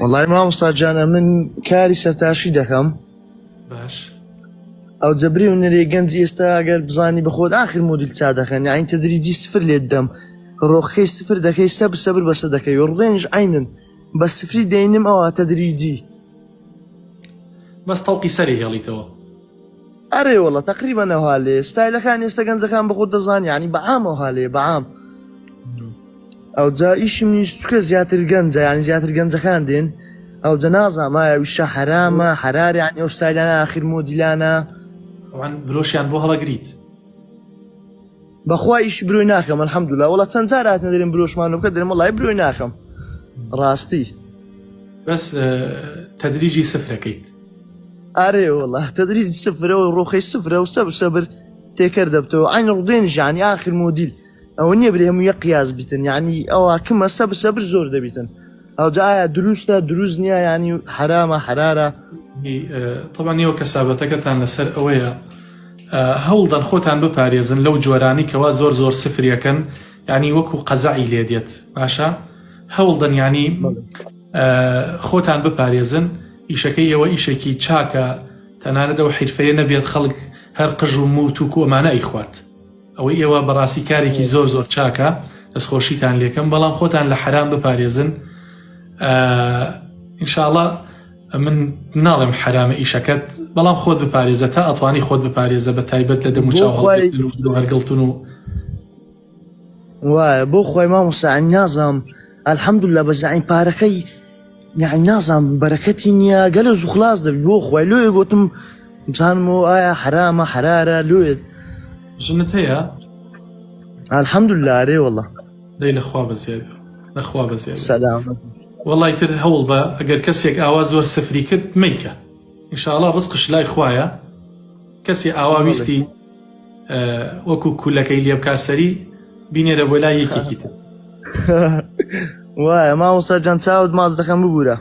والله مامۆستاجانە من کاری سەرتاشی دەکەم باش ئەو جەبری و نەرێ گەنج ئێستا ئەگەر بزانی بەخۆت آخر مۆدیل چا دەکەن یعنی تەدریجی سفر لێت دەم ڕۆخەکەی سفر دەکەی سەبر بەسە دەکەی و ڕێنج عینن بە سفری دەینم ئەوە تەدریجی بەس تەڵقی سەری هێڵیتەوە. ئەرێ وەڵە تەقریبەن ئەوها لێ ستایلەکان ئێستا گەنجەکان بەخۆت دەزان یعنی بەعام ئەوها لێ بەعام ئەو جا ئیشم نیش چکە زیاتر گەنجە یعنی زیاتر گەنجەکان دێن ئەو جە نازانم ئایا ویشە حرامە حرار یعنی ئەو ستایلانە آخر مۆدیلانە ئەوان برۆشیان بۆ هەڵەگریت بەخوا ئیش برۆی ناکەم الحەمدولیلا وەڵا چەند جار هاتنە دەرێن برۆشمان بکە دەرێم وەڵای برۆی ناکەم ڕاستی بەس تەدریجی سفرەکەیت. ئارێ وەڵا تەدریج سفرە و ڕۆخەی سفرە و سەبر تێکەر دەبتەوە عین ڕوودێنیش یعنی آخر مۆدیل ئەوە نییە برێ هەموو یەک قیاس بیتن یعنی ئەوە کمە سەبر زۆر دەبیتن ئەو جا ئایا دروستە دروست نییە یعنی حرامە حرارە طبعا نیوە کەسابەتەکەتان لەسەر ئەوەیە هەوڵدان خۆتان بپارێزن لەو جۆرانی کەوا زۆر سفریەکەن ینی وەکو قەزەعی لێ دێت باشە هەوڵدن ینی خۆتان بپارێزن ئیشەکەی ئێوە ئیشێکی چاکە تەنانەت ئەو حیرفەیە نەبێت خەڵک هەر قژ و موت و ئەمانە ئەیخوات ئەوەی ئێوە بەڕاستی کارێکی زۆر چاکە دەستخۆشیتان لێکم بەڵام خۆتان لە حرام بپارێزن ئینشاءڵڵا من ناڵێم حرامە ئیشەکەت بەڵام خۆت بپارێزە تا ئەتوانی خۆت بپارێزە بە تایبەت لە دەم و چاو هەرگڵتون و وایە بۆ خۆی مامۆستا نازانم الحەمدولیلا بەزعین پارەکەی یعنی نازانم بەرەکەتی نییە گەلە زوو خلاص دەبی بۆ خۆی لۆیە گوتم بزانمەوە ئایا حرامە حرارە لۆیت ژنت هەیە؟ الحەمدولیلا ئارێ وەڵا دەی لەخوا بەزیێدە لەخوا بەزیێدە سەلامەت وەڵای تر هەوڵ بە ئەگەر کەسێک ئاوا زۆر سفری کرد مەیکە ئینشاءڵڵا ڕزقش لای خوایە کەسی ئاوا ویستی وەکو کولەکەی لێ بکا سەری بینێرە بۆ لای یەکێکی تر وایە مامۆستا جان چاوت ماز دەکەم ببوورە